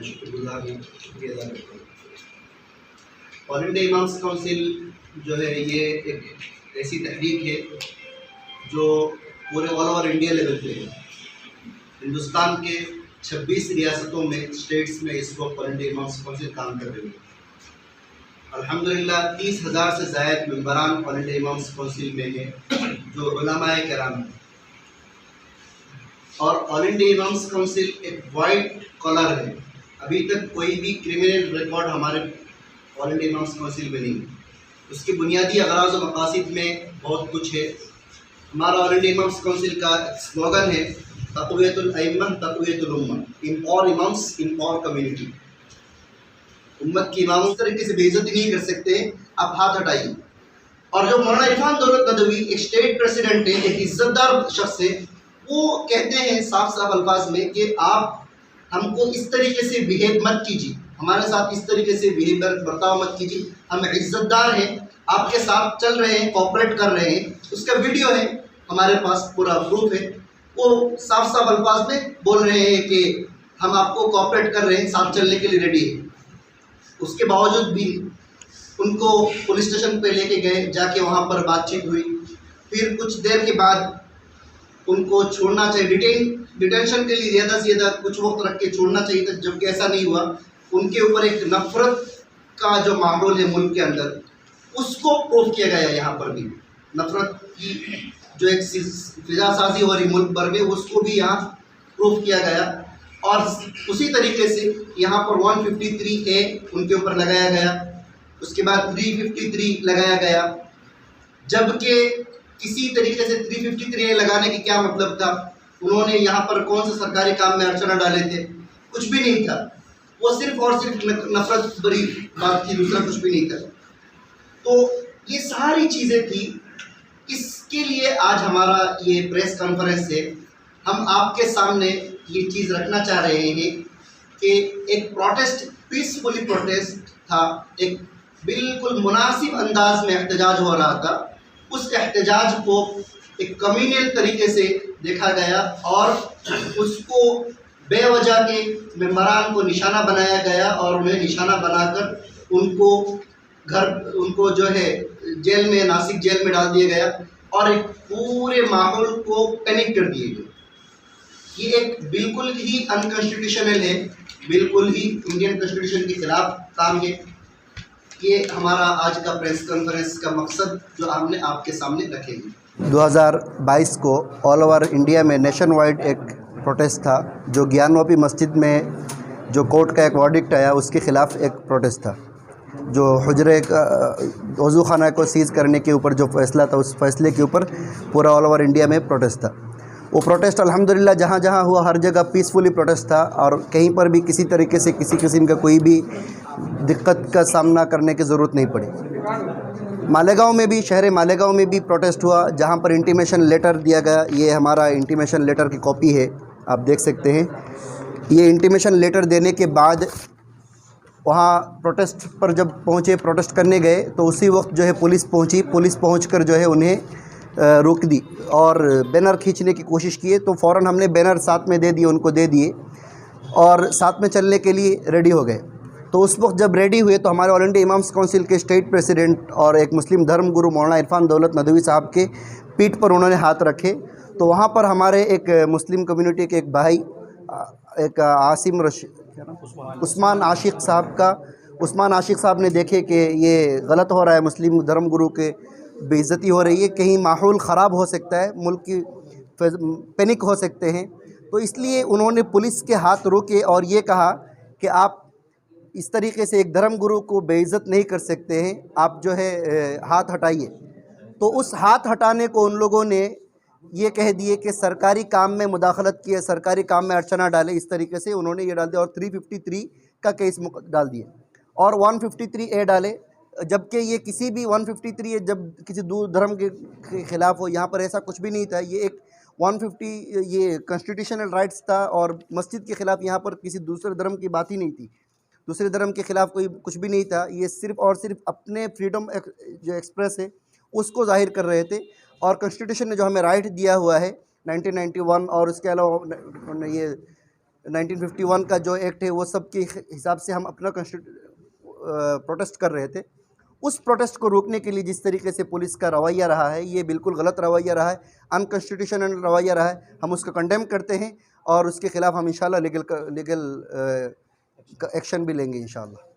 मैं शुक्रगुजार हूँ, शुक्रिया अदा करता हूँ। ऑल इंडिया इमाम्स काउंसिल जो है ये एक ऐसी तहरीक है जो पूरे ऑल ओवर इंडिया लेवल पे है। हिंदुस्तान के 26 रियासतों में, स्टेट्स में इस वक्त ऑल इंडिया इमाम्स काउंसिल काम कर रही है। अल्हम्दुलिल्लाह 30,000 से ज़ायद मेंबरान ऑल इंडिया इमाम्स काउंसिल में हैं जो उलमाए किराम हैं। और ऑल इंडिया इमाम्स काउंसिल एक वाइट कॉलर है। अभी तक कोई भी क्रिमिनल रिकॉर्ड हमारे ऑल इंडिया इमाम्स काउंसिल में नहीं। उसकी बुनियादी अगराज़ और मकासद में बहुत कुछ है। हमारा ऑल इंडिया इमाम्स काउंसिल का स्लोगन है तक़वियतुल अइम्मा तक़वियतुल उम्मा, इम्पावर इमाम्स इम्पावर कम्युनिटी। उम्मत की इमाम उस तरीके से बेइज्जती नहीं कर सकते, आप हाथ हटाइए। और जो मौलाना इरफान दौलत नदवी एक स्टेट प्रेसिडेंट है, एक इज्जतदार शख्स है, वो कहते हैं साफ साफ अल्फाज में कि आप हमको इस तरीके से बिहेव मत कीजिए, हमारे साथ इस तरीके से बर्ताव मत कीजिए, हम इज्जतदार हैं, आपके साथ चल रहे हैं, कोऑपरेट कर रहे हैं। उसका वीडियो है हमारे पास, पूरा प्रूफ है। वो साफ साफ अल्फाज में बोल रहे हैं कि हम आपको कोऑपरेट कर रहे हैं, साथ चलने के लिए रेडी है। उसके बावजूद भी उनको पुलिस स्टेशन पे लेके गए, जाके वहाँ पर बातचीत हुई। फिर कुछ देर के बाद उनको छोड़ना चाहिए, डिटेंशन के लिए ज़्यादा से ज़्यादा कुछ वक्त रख के छोड़ना चाहिए था, जबकि ऐसा नहीं हुआ। उनके ऊपर एक नफ़रत का जो माहौल है मुल्क के अंदर, उसको प्रूफ किया गया। यहाँ पर भी नफ़रत की जो एक फिजासाजी हो रही मुल्क भर में, उसको भी यहाँ प्रूफ किया गया। और उसी तरीके से यहाँ पर 153A उनके ऊपर लगाया गया, उसके बाद 353 लगाया गया। जबकि किसी तरीके से 353A लगाने की क्या मतलब था? उन्होंने यहाँ पर कौन से सरकारी काम में अड़चना डाले थे? कुछ भी नहीं था। वो सिर्फ और सिर्फ नफरत भरी बात थी, दूसरा कुछ भी नहीं था। तो ये सारी चीज़ें थी। इसके लिए आज हमारा ये प्रेस कॉन्फ्रेंस है। हम आपके सामने ये चीज़ रखना चाह रहे हैं कि एक प्रोटेस्ट, पीसफुली प्रोटेस्ट था, एक बिल्कुल मुनासिब अंदाज में एहतजाज हो रहा था। उस एहतजाज को एक कम्युनल तरीके से देखा गया और उसको बेवजह के मेंबरान को निशाना बनाया गया और उन्हें निशाना बनाकर उनको जो है जेल में, नासिक जेल में डाल दिया गया और एक पूरे माहौल को पैनिक कर दिए गए। ये एक बिल्कुल ही अनकॉन्स्टिट्यूशनल है, बिल्कुल ही इंडियन कॉन्स्टिट्यूशन के खिलाफ काम है। ये हमारा आज का प्रेस कॉन्फ्रेंस का मकसद जो हमने आपके सामने रखेंगे। 2022 को ऑल ओवर इंडिया में नेशन वाइड एक प्रोटेस्ट था, जो ज्ञानवापी मस्जिद में जो कोर्ट का एक वर्डिक्ट आया उसके ख़िलाफ़ एक प्रोटेस्ट था। जो हुजरे वज़ू खाना को सीज़ करने के ऊपर जो फैसला था, उस फैसले के ऊपर पूरा ऑल ओवर इंडिया में प्रोटेस्ट था। वो प्रोटेस्ट अल्हम्दुलिल्लाह जहाँ जहाँ हुआ हर जगह पीसफुली प्रोटेस्ट था और कहीं पर भी किसी तरीके से किसी किस्म का कोई भी दिक्कत का सामना करने की ज़रूरत नहीं पड़ी। मालेगांव में भी, शहर मालेगांव में भी प्रोटेस्ट हुआ, जहाँ पर इंटीमेशन लेटर दिया गया। ये हमारा इंटीमेशन लेटर की कॉपी है, आप देख सकते हैं। ये इंटीमेशन लेटर देने के बाद वहाँ प्रोटेस्ट पर जब पहुँचे, प्रोटेस्ट करने गए, तो उसी वक्त जो है पुलिस पहुँची। पुलिस पहुँचकर जो है उन्हें रोक दी और बैनर खींचने की कोशिश किए। तो फ़ौरन हमने बैनर साथ में दे दिए, उनको दे दिए और साथ में चलने के लिए रेडी हो गए। तो उस वक्त जब रेडी हुए तो हमारे ऑल इंडिया इमाम्स काउंसिल के स्टेट प्रेसिडेंट और एक मुस्लिम धर्म गुरु मौलाना इरफान दौलत नदवी साहब के पीठ पर उन्होंने हाथ रखे। तो वहाँ पर हमारे एक मुस्लिम कम्युनिटी के एक भाई, एक उस्मान आशिक साहब ने देखे कि ये गलत हो रहा है, मुस्लिम धर्म गुरु के बेइज्जती हो रही है, कहीं माहौल ख़राब हो सकता है, मुल्क की पैनिक हो सकते हैं। तो इसलिए उन्होंने पुलिस के हाथ रोके और ये कहा कि आप इस तरीके से एक धर्म गुरु को बेइज्जत नहीं कर सकते हैं, आप जो है हाथ हटाइए। तो उस हाथ हटाने को उन लोगों ने ये कह दिए कि सरकारी काम में मुदाखलत की है, सरकारी काम में अर्चना डाले, इस तरीके से उन्होंने ये डाल दिया और 353 का केस डाल दिए और 153A डाले। जबकि ये किसी भी 153 जब किसी दूर धर्म के ख़िलाफ़ हो, यहाँ पर ऐसा कुछ भी नहीं था। ये एक 150 ये कॉन्स्टिट्यूशनल राइट्स था और मस्जिद के ख़िलाफ़ यहाँ पर किसी दूसरे धर्म की बात ही नहीं थी, दूसरे धर्म के ख़िलाफ़ कोई कुछ भी नहीं था। ये सिर्फ़ और सिर्फ अपने फ्रीडम जो एक्सप्रेस है उसको ज़ाहिर कर रहे थे। और कॉन्स्टिट्यूशन ने जो हमें राइट दिया हुआ है 1991 और उसके अलावा ये 1951 का जो एक्ट है वो सब के हिसाब से हम अपना प्रोटेस्ट कर रहे थे। उस प्रोटेस्ट को रोकने के लिए जिस तरीके से पुलिस का रवैया रहा है, ये बिल्कुल गलत रवैया रहा है, अनकॉन्स्टिट्यूशनल रवैया रहा है। हम उसको कंडेम करते हैं और उसके ख़िलाफ़ हम इंशाल्लाह लीगल एक्शन भी लेंगे इंशाल्लाह।